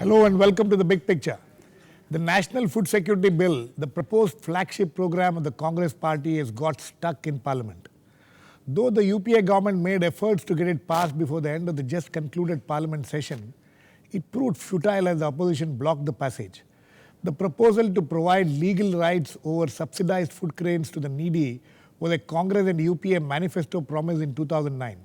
Hello and welcome to the big picture. The National Food Security Bill, the proposed flagship program of the Congress party, has got stuck in Parliament. Though the UPA government made efforts to get it passed before the end of the just concluded Parliament session, it proved futile as the opposition blocked the passage. The proposal to provide legal rights over subsidized food grains to the needy was a Congress and UPA manifesto promise in 2009.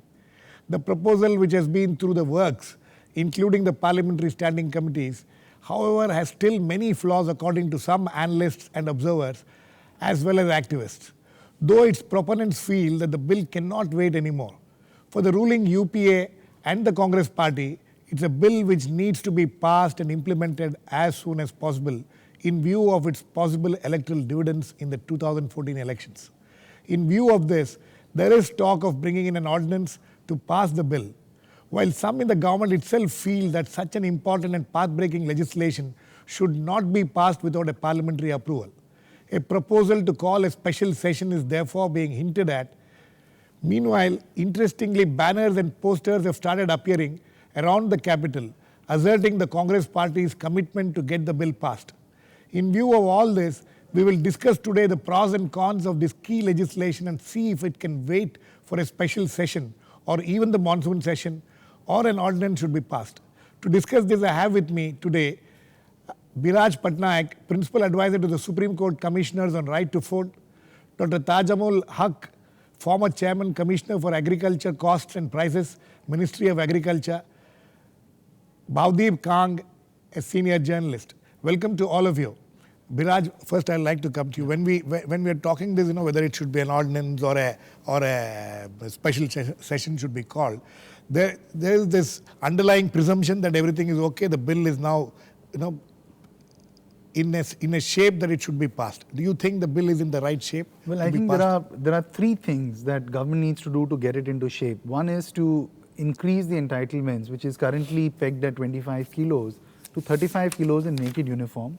The proposal, which has been through the works, including the parliamentary standing committees, however, has still many flaws according to some analysts and observers, as well as activists. Though its proponents feel that the bill cannot wait anymore. For the ruling UPA and the Congress party, it's a bill which needs to be passed and implemented as soon as possible in view of its possible electoral dividends in the 2014 elections. In view of this, there is talk of bringing in an ordinance to pass the bill, while some in the government itself feel that such an important and path-breaking legislation should not be passed without a parliamentary approval. A proposal to call a special session is therefore being hinted at. Meanwhile, interestingly, banners and posters have started appearing around the capital, asserting the Congress party's commitment to get the bill passed. In view of all this, we will discuss today the pros and cons of this key legislation and see if it can wait for a special session or even the monsoon session, or an ordinance should be passed. To discuss this, I have with me today Biraj Patnaik, Principal Advisor to the Supreme Court Commissioners on Right to Food, Dr.Tajamul, Haque, former Chairman, Commissioner for Agriculture, Costs and Prices, Ministry of Agriculture, Bhavdeep, Kang, a senior journalist. Welcome to all of you. Biraj, first I'd like to come to you. When we are talking this, whether it should be an ordinance or a special session should be called, there is this underlying presumption that everything is okay. The bill is now, in a shape that it should be passed. Do you think the bill is in the right shape? Well, I think there are three things that government needs to do to get it into shape. One is to increase the entitlements, which is currently pegged at 25 kilos, to 35 kilos and make it uniform.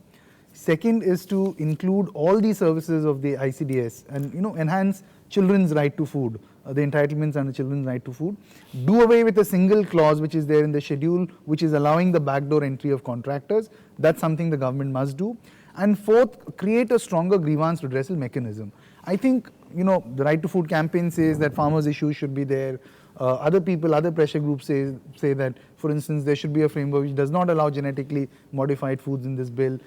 Second is to include all the services of the ICDS and enhance children's right to food, the entitlements and the children's right to food. Do away with a single clause which is there in the schedule, which is allowing the backdoor entry of contractors. That's something the government must do. And fourth, create a stronger grievance redressal mechanism. I think the Right to Food campaign says that farmers' issues should be there. Other pressure groups say that, for instance, there should be a framework which does not allow genetically modified foods in this bill.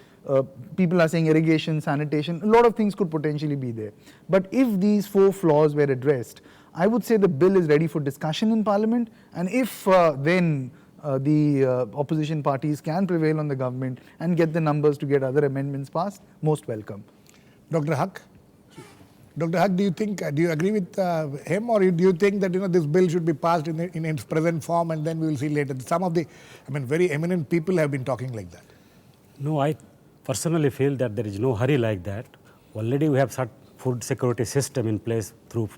People are saying irrigation, sanitation, a lot of things could potentially be there. But if these four flaws were addressed, I would say the bill is ready for discussion in Parliament, and if then the opposition parties can prevail on the government and get the numbers to get other amendments passed, most welcome. Dr. Haque? Dr. Haque, do you agree with him, or do you think that this bill should be passed in its present form and then we will see later? Some of the very eminent people have been talking like that. No, I personally feel that there is no hurry like that. Already we have such food security system in place through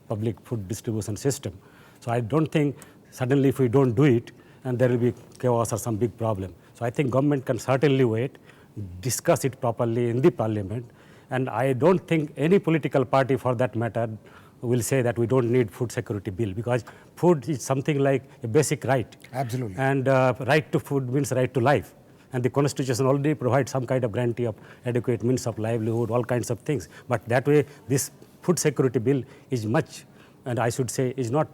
public food distribution system. So I don't think suddenly if we don't do it, and there will be chaos or some big problem. So I think government can certainly wait, discuss it properly in the parliament, and I don't think any political party for that matter will say that we don't need food security bill, because food is something like a basic right. Absolutely. And right to food means right to life. And the Constitution already provides some kind of guarantee of adequate means of livelihood, all kinds of things. But that way, this food security bill is much, and I should say, is not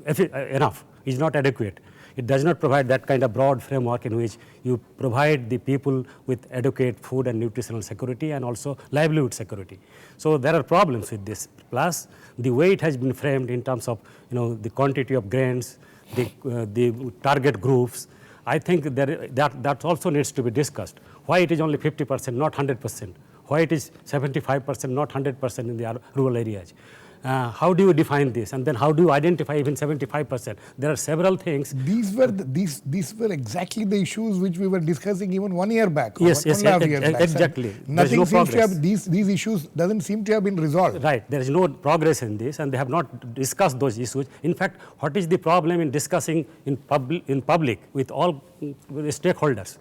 enough, is not adequate. It does not provide that kind of broad framework in which you provide the people with adequate food and nutritional security and also livelihood security. So there are problems with this. Plus, the way it has been framed in terms of the quantity of grains, the target groups, I think that also needs to be discussed. Why it is only 50%, not 100%? Why it is 75%, not 100% in the rural areas? How do you define this? And then how do you identify even 75%? There are several things. These were exactly the issues which we were discussing even 1 year back. Yes, exactly. Nothing seems to have, these issues doesn't seem to have been resolved. Right, there is no progress in this, and they have not discussed those issues. In fact, what is the problem in discussing in public with all stakeholders?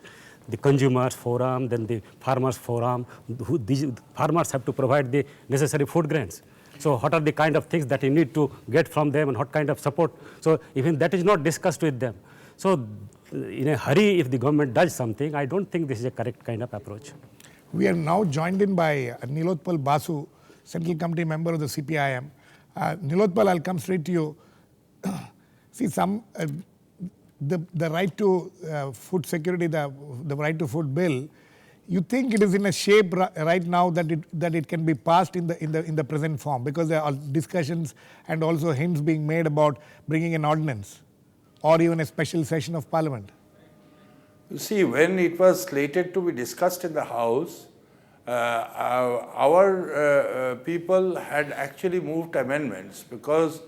The consumers forum, then the farmers forum. These farmers have to provide the necessary food grains. So what are the kind of things that you need to get from them and what kind of support? So even that is not discussed with them. So in a hurry if the government does something, I don't think this is a correct kind of approach. We are now joined in by Nilotpal Basu, Central Committee member of the CPIM. Nilotpal, I'll come straight to you. See, the right to food security, the right to food bill, you think it is in a shape right now that it can be passed in the present form, because there are discussions and also hints being made about bringing an ordinance or even a special session of parliament. You see, when it was slated to be discussed in the House, our people had actually moved amendments because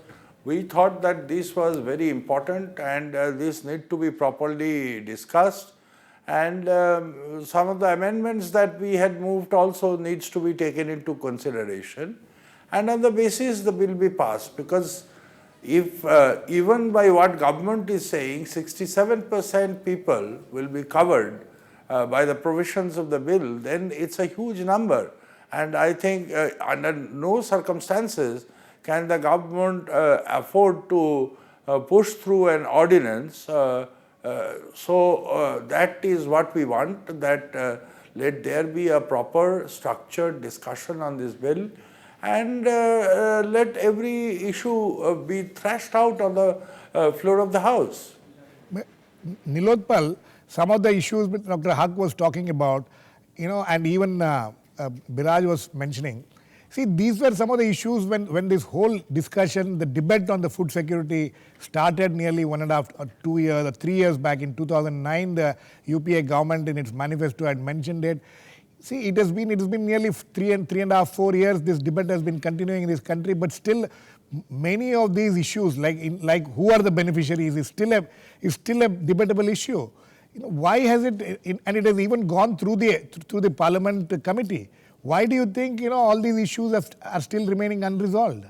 we thought that this was very important and this need to be properly discussed, and some of the amendments that we had moved also needs to be taken into consideration, and on the basis the bill be passed, because if even by what government is saying 67% people will be covered by the provisions of the bill, then it's a huge number, and I think under no circumstances can the government afford to push through an ordinance. So that is what we want, that let there be a proper structured discussion on this bill, and let every issue be thrashed out on the floor of the House. Nilotpal, some of the issues that Dr. Haque was talking about, and even Biraj was mentioning, see, these were some of the issues when this whole discussion, the debate on the food security started nearly 1.5 or 2 years or 3 years back. In 2009, the UPA government in its manifesto had mentioned it. See, it has been nearly 3.5, 4 years. This debate has been continuing in this country, but still, many of these issues, like who are the beneficiaries, is still a debatable issue. Why has it? And it has even gone through the Parliament committee. Why do you think all these issues are still remaining unresolved?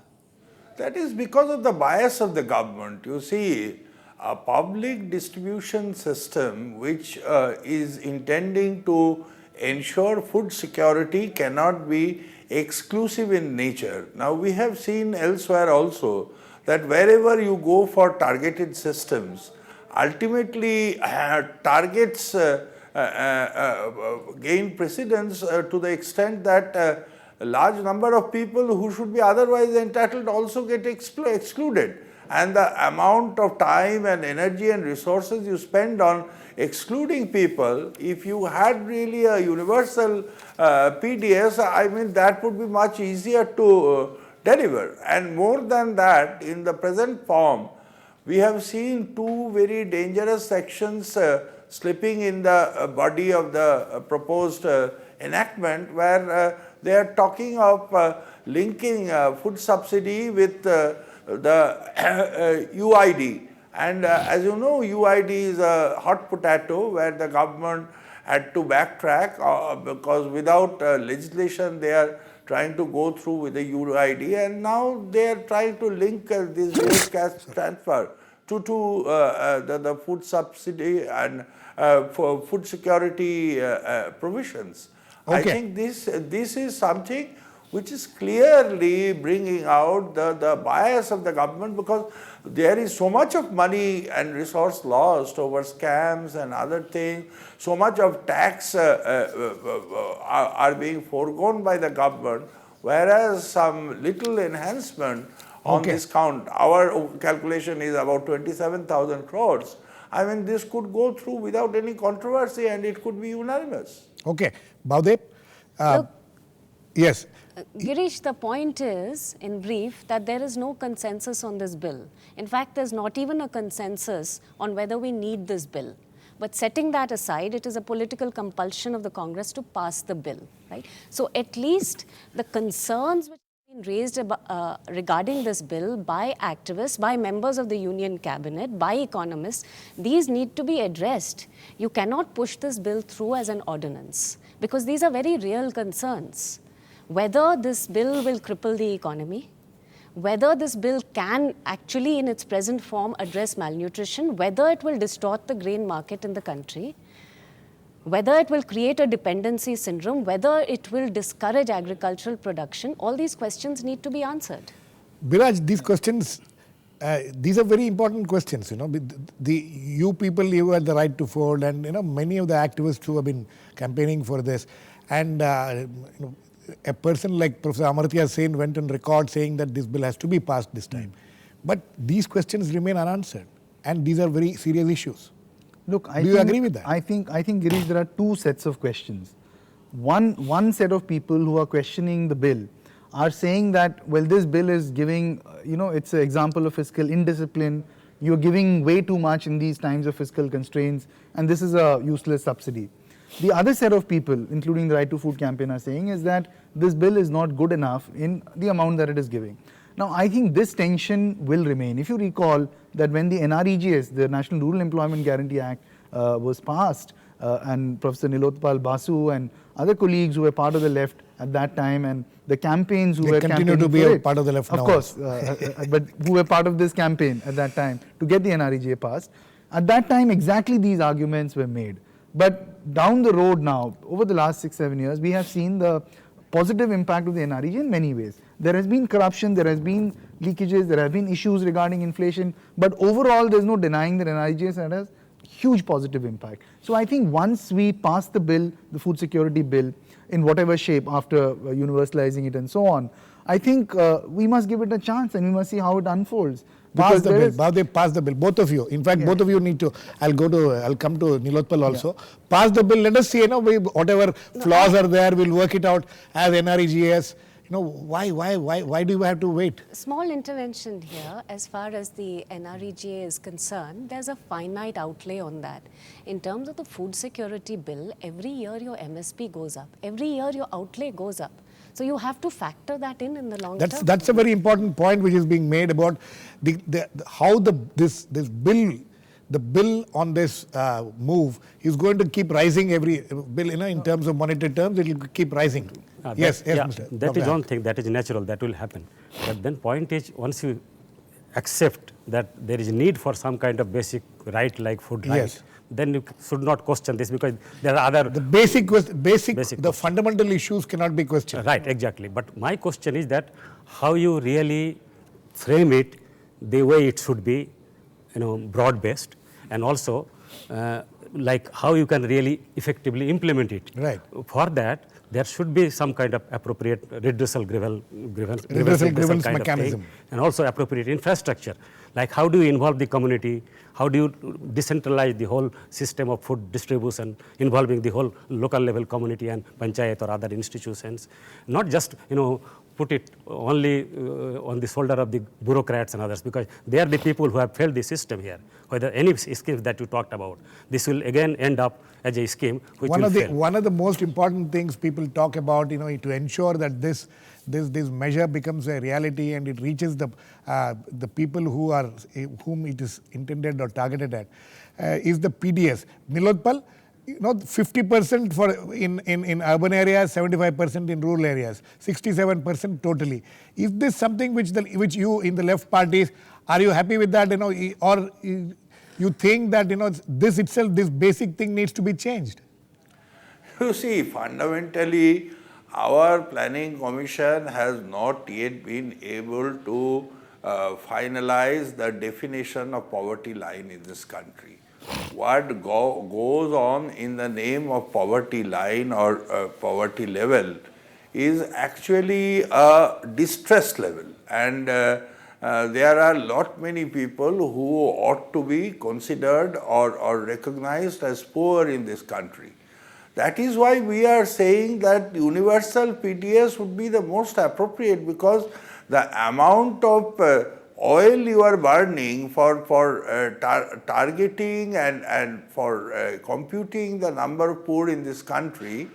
That is because of the bias of the government. You see, a public distribution system which is intending to ensure food security cannot be exclusive in nature. Now, we have seen elsewhere also that wherever you go for targeted systems, ultimately targets gain precedence to the extent that a large number of people who should be otherwise entitled also get excluded. And the amount of time and energy and resources you spend on excluding people, if you had really a universal PDS, I mean, that would be much easier to deliver. And more than that, in the present form, we have seen two very dangerous sections slipping in the body of the proposed enactment, where they are talking of linking food subsidy with the UID. And as you know, UID is a hot potato where the government had to backtrack because without legislation they are trying to go through with the UID, and now they are trying to link this wage cash transfer to the food subsidy and for food security provisions. Okay. I think this is something which is clearly bringing out the bias of the government, because there is so much of money and resource lost over scams and other things. So much of tax are being foregone by the government, whereas some little enhancement on this count, our calculation is about 27,000 crores. I mean, this could go through without any controversy and it could be unanimous. Okay. Bhavdeep? Yes. Girish, the point is, in brief, that there is no consensus on this bill. In fact, there's not even a consensus on whether we need this bill. But setting that aside, it is a political compulsion of the Congress to pass the bill, right? So at least the concerns which have been raised regarding this bill by activists, by members of the Union Cabinet, by economists, these need to be addressed. You cannot push this bill through as an ordinance, because these are very real concerns. Whether this bill will cripple the economy, whether this bill can actually in its present form address malnutrition, whether it will distort the grain market in the country, whether it will create a dependency syndrome, whether it will discourage agricultural production, all these questions need to be answered. Biraj, these questions these are very important questions. You people, you had the right to food, and many of the activists who have been campaigning for this, and a person like Professor Amartya Sen went on record saying that this bill has to be passed this time. But these questions remain unanswered, and these are very serious issues. Look, Do you agree with that? I think, Girish, there are two sets of questions. One set of people who are questioning the bill are saying that, well, this bill is giving, it's an example of fiscal indiscipline. You're giving way too much in these times of fiscal constraints, and this is a useless subsidy. The other set of people, including the Right to Food campaign, are saying is that this bill is not good enough in the amount that it is giving. Now, I think this tension will remain. If you recall that when the NREGS, the National Rural Employment Guarantee Act, was passed, and Professor Nilotpal, Basu, and other colleagues who were part of the left at that time, and the campaigns who They were continue to be a part of the left now. Of course, but who were part of this campaign at that time to get the NREGA passed. At that time, exactly these arguments were made. But down the road now, over the last 6-7 years, we have seen the positive impact of the NREGA in many ways. There has been corruption, there has been leakages, there have been issues regarding inflation, but overall there's no denying that NREGA had a huge positive impact. So I think once we pass the bill, the food security bill, in whatever shape after universalizing it and so on, I think we must give it a chance and we must see how it unfolds. Pass the bill. Bhavdeep, pass the bill. Both of you. In fact, both of you need to. I'll come to Nilotpal also. Yeah. Pass the bill. Let us see. Whatever flaws are there, we'll work it out as NREGS. Why do we have to wait? Small intervention here. As far as the NREGA is concerned, there's a finite outlay on that. In terms of the food security bill, every year your MSP goes up. Every year your outlay goes up. So you have to factor that in the long term. That's a very important point which is being made about how this bill, the bill on this move is going to keep rising every bill. In terms of monetary terms, it will keep rising. Yes, Mr. That is one thing. That is natural. That will happen. But then point is, once you accept that there is need for some kind of basic right like food right. Yes. Then you should not question this because there are other... The fundamental issues cannot be questioned. Right, exactly. But my question is that how you really frame it the way it should be, broad-based, and also like how you can really effectively implement it. Right. For that, there should be some kind of appropriate redressal grievance kind mechanism. Of thing, and also appropriate infrastructure. Like how do you involve the community? How do you decentralize the whole system of food distribution, involving the whole local level community and panchayat or other institutions? Not just, put it only on the shoulder of the bureaucrats and others, because they are the people who have failed the system here. Whether any scheme that you talked about, this will again end up as a scheme which will fail. One of the most important things people talk about, to ensure that this measure becomes a reality and it reaches the people whom it is intended or targeted at, is the PDS. Nilotpal, 50% for in urban areas, 75% in rural areas, 67% totally. Is this something which you in the left parties, are you happy with that? Or you think that this itself, this basic thing needs to be changed? You see, fundamentally, our planning commission has not yet been able to finalize the definition of poverty line in this country. What goes on in the name of poverty line or poverty level is actually a distress level, and there are many people who ought to be considered or recognized as poor in this country. That is why we are saying that universal PDS would be the most appropriate, because the amount of oil you are burning for targeting and for computing the number of poor in this country,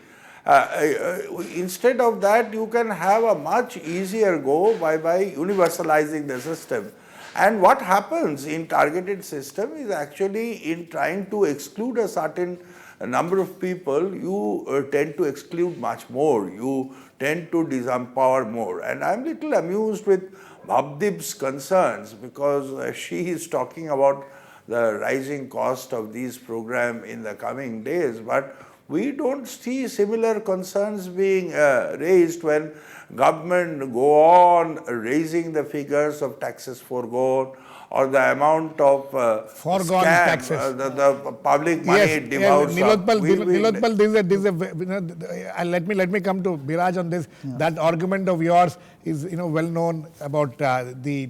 instead of that you can have a much easier go by universalizing the system. And what happens in targeted system is actually in trying to exclude a certain number of people, you tend to exclude much more, you tend to disempower more. And I'm little amused with Bhavdeep's concerns, because she is talking about the rising cost of these programs in the coming days, but we don't see similar concerns being raised when government go on raising the figures of taxes foregone or the amount of Foregone scam, taxes. the public money it Yes, devours. Nilotpal, We- Nilotpal, this is let me come to Biraj on this. Yeah. That argument of yours is well known about the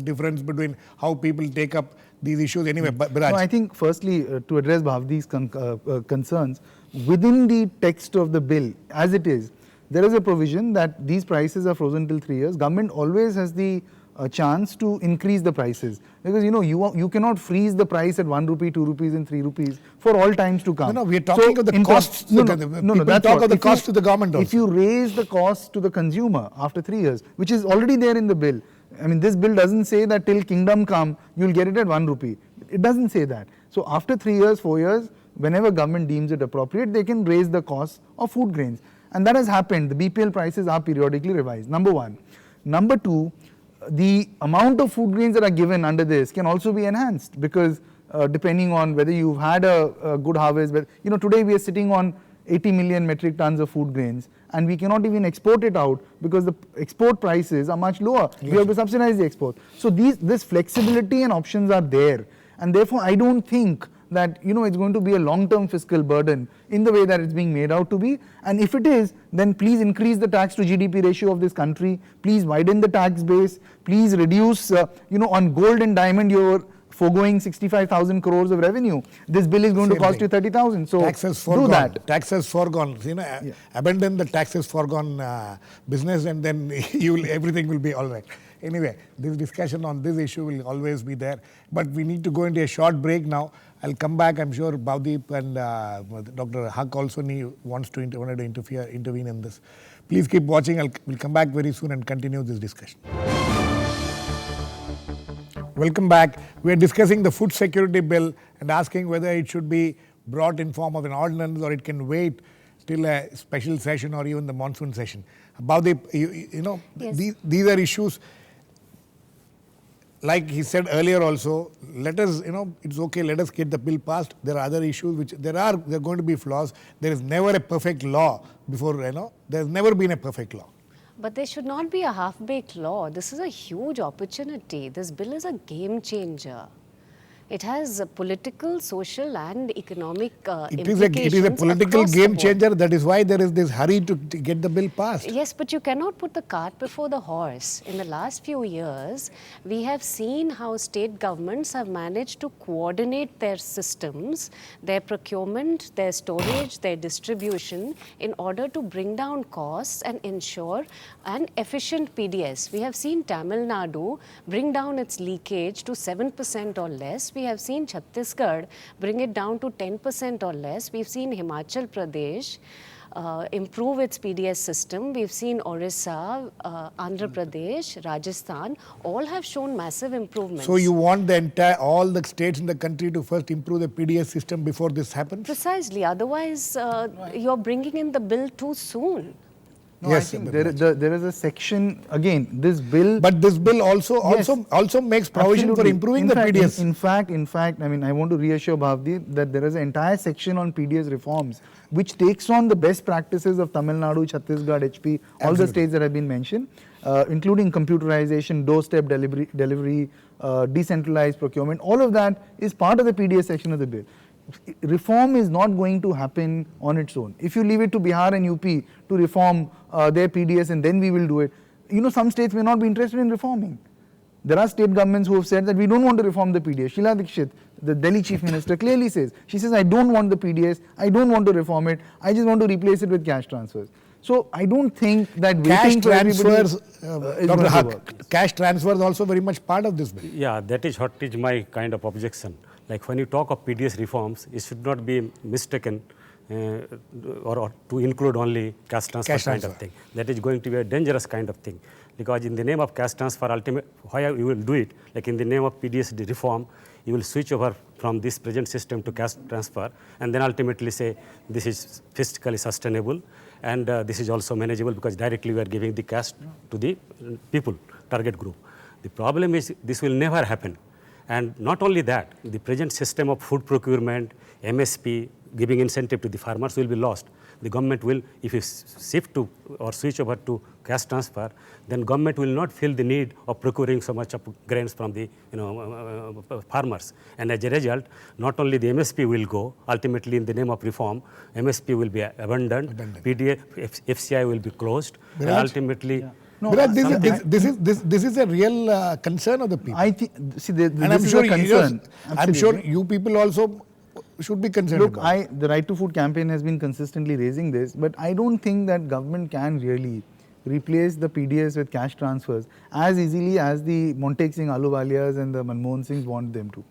difference between how people take up these issues. Anyway, Biraj. No, I think firstly, to address Bhavdeep's concerns, within the text of the bill, as it is, there is a provision that these prices are frozen till 3 years. Government always has the chance to increase the prices, because you cannot freeze the price at 1 rupee, 2 rupees and 3 rupees for all times to come. No, we are talking of the in costs. No, People that's talk what. of the If cost you- to the government also. If you raise the cost to the consumer after 3 years, which is already there in the bill, I mean, this bill doesn't say that till kingdom come, you'll get it at 1 rupee. It doesn't say that. So after 3 years, 4 years, whenever government deems it appropriate, they can raise the cost of food grains. And that has happened. The BPL prices are periodically revised, number one. Number two, the amount of food grains that are given under this can also be enhanced, because depending on whether you've had a good harvest, but today we are sitting on 80 million metric tons of food grains, and we cannot even export it out because the export prices are much lower. We have to subsidize the export. So this flexibility and options are there, and therefore I don't think that it's going to be a long-term fiscal burden in the way that it's being made out to be. And if it is, then please increase the tax to GDP ratio of this country. Please widen the tax base. Please reduce, on gold and diamond you're foregoing 65,000 crores of revenue. This bill is going to cost you 30,000. So taxes foregone. do that. Taxes foregone. Abandon the taxes foregone business, and then everything will be all right. Anyway, this discussion on this issue will always be there. But we need to go into a short break now. I'll come back. I'm sure Bhavdeep and Dr. Haque also wanted to intervene in this. Please keep watching. We'll come back very soon and continue this discussion. Welcome back. We are discussing the food security bill and asking whether it should be brought in form of an ordinance or it can wait till a special session or even the monsoon session. Bhavdeep, Yes. these are issues. Like he said earlier also, let us, it's okay, let us get the bill passed. There are other issues which there are going to be flaws. There is never a perfect law before, there's never been a perfect law. But there should not be a half-baked law. This is a huge opportunity. This bill is a game changer. It has political, social and economic implications. It is a political across the game board. changer. That is why there is this hurry to get the bill passed. Yes, but you cannot put the cart before the horse. In the last few years, we have seen how state governments have managed to coordinate their systems, their procurement, their storage, their distribution in order to bring down costs and ensure an efficient PDS. We have seen Tamil Nadu bring down its leakage to 7% or less. We have seen Chhattisgarh bring it down to 10% or less. We've seen Himachal Pradesh improve its PDS system. We've seen Orissa, Andhra Pradesh, Rajasthan, all have shown massive improvements. So you want all the states in the country to first improve the PDS system before this happens? Precisely. Otherwise, you're bringing in the bill too soon. No, Yes, I think Biraj. there is a section, again, this bill... But this bill Yes. also makes provision for Absolutely. improving In the fact, PDS. In fact, I mean, I want to reassure Bhavdeep that there is an entire section on PDS reforms which takes on the best practices of Tamil Nadu, Chhattisgarh, HP, all the states that have been mentioned, including computerization, doorstep delivery, decentralized procurement. All of that is part of the PDS section of the bill. Reform is not going to happen on its own. If you leave it to Bihar and UP to reform their PDS and then we will do it, some states may not be interested in reforming. There are state governments who have said that we don't want to reform the PDS. Sheila Dikshit, the Delhi Chief Minister, clearly says, she says, I don't want the PDS, I don't want to reform it, I just want to replace it with cash transfers. So I don't think that waiting for everybody is going to work. Cash transfers also very much part of this bill. Yeah, that is what is my kind of objection. Like when you talk of PDS reforms, it should not be mistaken or to include only cash transfer kind of thing. That is going to be a dangerous kind of thing. Because in the name of cash transfer, why you will do it, like in the name of PDS reform, you will switch over from this present system to cash transfer and then ultimately say this is fiscally sustainable and this is also manageable because directly we are giving the cash to the people, target group. The problem is this will never happen. And not only that, the present system of food procurement, MSP, giving incentive to the farmers will be lost. the government will, if you shift to or switch over to cash transfer, then government will not feel the need of procuring so much of grains from the farmers. And as a result, not only the MSP will go, ultimately in the name of reform, MSP will be abandoned. PDA, FCI will be closed, and Biraj? ultimately. No, Biraj, this is a real concern of the people. I think, see, and this I'm is sure, a concern. I'm sure you people also should be concerned Look, about it. the Right to Food campaign has been consistently raising this, but I don't think that government can really replace the PDS with cash transfers as easily as the Montek Singh Ahluwalias and the Manmohan Singhs want them to.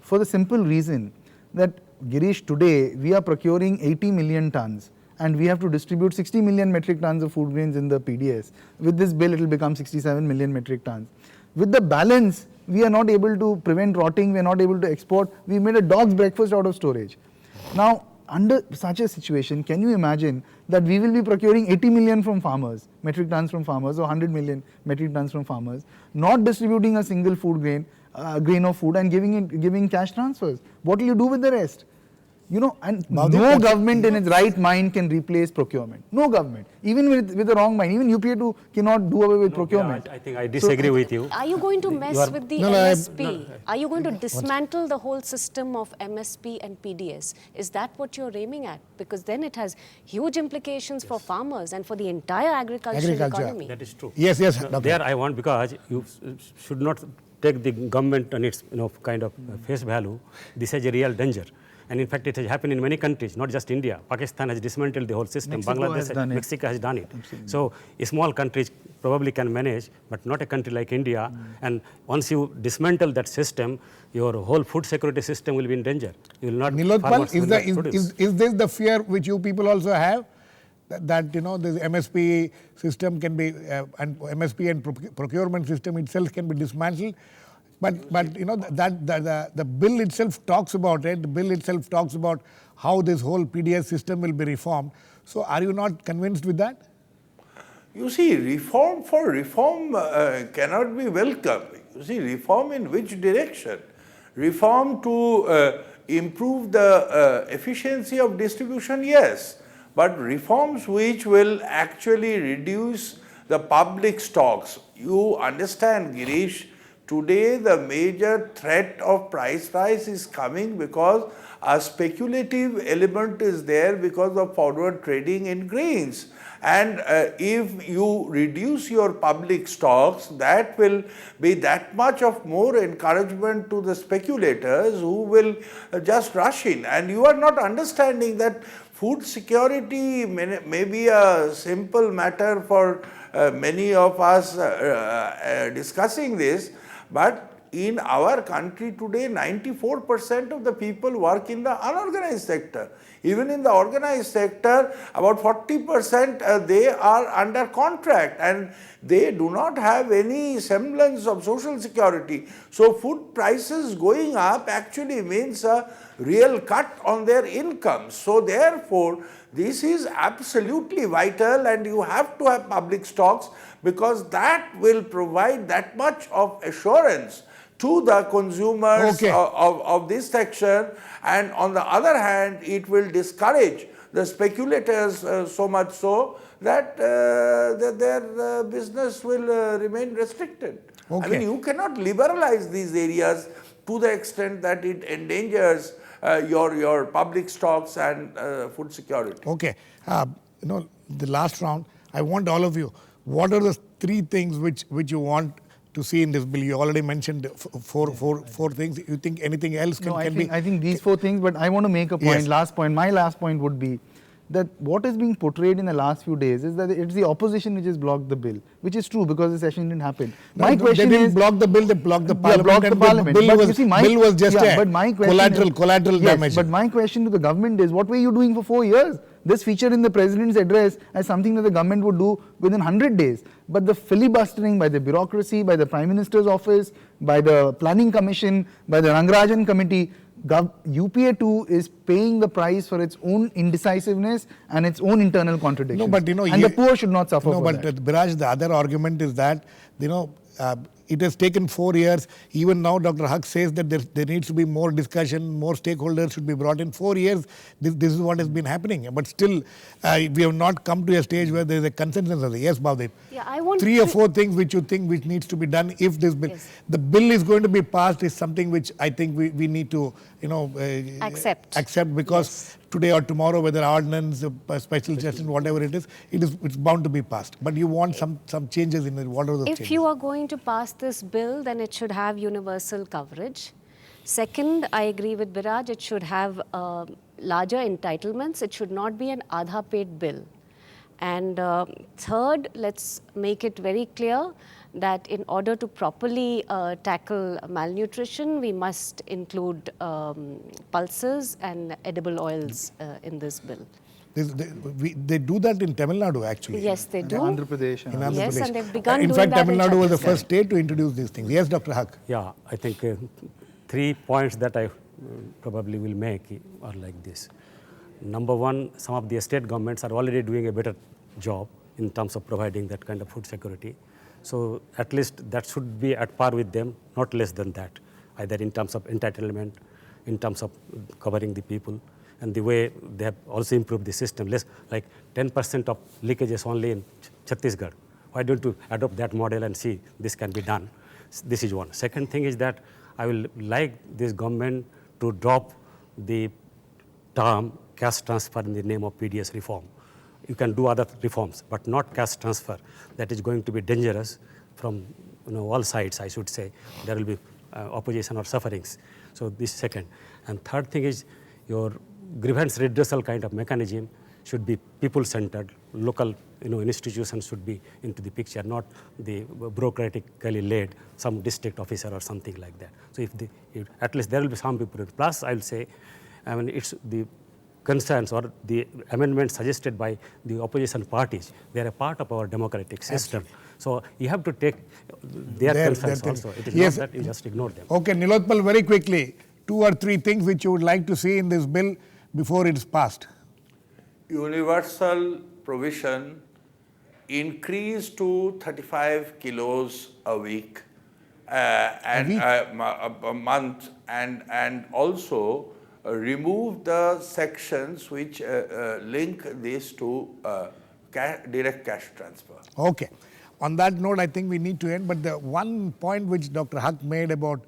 For the simple reason that, Girish, today we are procuring 80 million tons and we have to distribute 60 million metric tons of food grains in the PDS. With this bill, it will become 67 million metric tons. With the balance, we are not able to prevent rotting, we are not able to export. We made a dog's breakfast out of storage. Now, under such a situation, can you imagine that we will be procuring 80 million from farmers, metric tons from farmers, or 100 million metric tons from farmers, not distributing a single food grain, grain of food and giving cash transfers? What will you do with the rest? You know, and Bhavdeep, no government in its right mind can replace procurement. No government, even with the wrong mind. Even UPA2 cannot do away with procurement. I think I disagree with you. Are you going to mess with the MSP? Are you going to dismantle the whole system of MSP and PDS? Is that what you're aiming at? Because then it has huge implications for farmers and for the entire agricultural economy. That is true. Yes, yes. No, Doctor. there I want, because you should not take the government on its kind of face value. This is a real danger. And in fact, it has happened in many countries, not just India. Pakistan has dismantled the whole system. Mexico has done it. Absolutely. So small countries probably can manage, but not a country like India. And once you dismantle that system, your whole food security system will be in danger. You will not. Nilotpal, is this the fear which you people also have? That this MSP system can be, and MSP and procurement system itself can be dismantled? But the bill itself talks about it. The bill itself talks about how this whole PDS system will be reformed. So are you not convinced with that? You see, reform for reform cannot be welcome. You see, reform in which direction? Reform to improve the efficiency of distribution, yes. But reforms which will actually reduce the public stocks. You understand, Girish, today the major threat of price rise is coming because a speculative element is there because of forward trading in grains. And if you reduce your public stocks, that will be that much of more encouragement to the speculators who will just rush in. And you are not understanding that food security may be a simple matter for many of us discussing this, but in our country today, 94% of the people work in the unorganized sector. Even in the organized sector, about 40% they are under contract and they do not have any semblance of social security. So food prices going up actually means a real cut on their income. So therefore, this is absolutely vital and you have to have public stocks because that will provide that much of assurance to the consumers of this section, and on the other hand it will discourage the speculators so much so that their business will remain restricted. I mean, you cannot liberalize these areas to the extent that it endangers your public stocks and food security. Okay, the last round, I want all of you, what are the three things which you want to see in this bill? You already mentioned four things. You think anything else can be? I think these four things, but I want to make a point, Yes. last point. My last point would be that what is being portrayed in the last few days is that it's the opposition which has blocked the bill, which is true because the session didn't happen. My question is, they didn't block the bill, they blocked the parliament. blocked the and parliament. bill But was, you see, bill was just a collateral yes, damage. But my question to the government is, what were you doing for 4 years? This featured in the president's address as something that the government would do within 100 days. But the filibustering by the bureaucracy, by the Prime Minister's office, by the Planning Commission, by the Rangarajan Committee, UPA2 is paying the price for its own indecisiveness and its own internal contradictions. No, but and the poor should not suffer for that. Biraj, the other argument is that It has taken 4 years. Even now, Dr. Haque says that there needs to be more discussion, more stakeholders should be brought in. 4 years, this is what has been happening. But still, we have not come to a stage where there is a consensus. Yes, Bhavdeep. Yeah, I want 3 or 4 things which you think which needs to be done if this bill, Yes. the bill is going to be passed is something which I think we need to, Accept. because today or tomorrow, whether ordinance, special session, whatever it's bound to be passed. But you want some changes in it. What are those If changes? you are going to pass this bill, then it should have universal coverage. Second, I agree with Biraj, it should have larger entitlements. It should not be an Aadha paid bill. And third, let's make it very clear that in order to properly tackle malnutrition, we must include pulses and edible oils in this bill. They do that in Tamil Nadu, actually. Yes, they do. Andhra Pradesh. In Andhra Yes, Pradesh. and they've begun In doing fact, that Tamil in Nadu was the Chhattisgarh. first state to introduce these things. Yes, Dr. Haque. Yeah, I think 3 points that I probably will make are like this. Number one, some of the state governments are already doing a better job in terms of providing that kind of food security. So at least that should be at par with them, not less than that, either in terms of entitlement, in terms of covering the people, and the way they have also improved the system. Less like 10% of leakages only in Chhattisgarh. Why don't you adopt that model and see this can be done? This is one. Second thing is that I will like this government to drop the term cash transfer in the name of PDS reform. You can do other reforms, but not cash transfer. That is going to be dangerous from all sides, I should say. There will be opposition or sufferings. So this second. And third thing is your grievance redressal kind of mechanism should be people-centered. Local institutions should be into the picture, not the bureaucratically led some district officer or something like that. So if at least there will be some people. Plus, I will say, it's the concerns or the amendments suggested by the opposition parties. They are a part of our democratic system. Absolutely. So you have to take their concerns also. It is not that you just ignore them. Okay, Nilotpal, very quickly, 2 or 3 things which you would like to see in this bill before it's passed. Universal provision increase to 35 kilos a week and a month, and also remove the sections which link this to direct cash transfer. Okay. On that note, I think we need to end. But the one point which Dr. Haque made about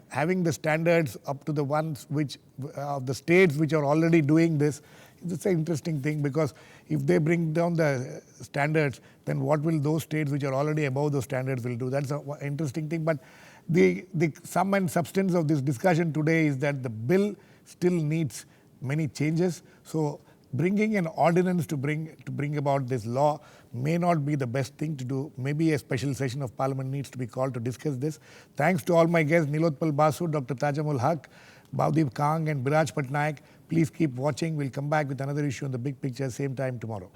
having the standards up to the ones which the states which are already doing this, it's an interesting thing, because if they bring down the standards, then what will those states which are already above those standards will do? That's an interesting thing. But the sum and substance of this discussion today is that the bill still needs many changes. So bringing an ordinance to bring about this law may not be the best thing to do. Maybe a special session of Parliament needs to be called to discuss this. Thanks to all my guests, Nilotpal Basu, Dr.Tajamul, Haque, Bhavdeep, Kang and Biraj Patnaik. Please keep watching. We'll come back with another issue on the big picture, same time tomorrow.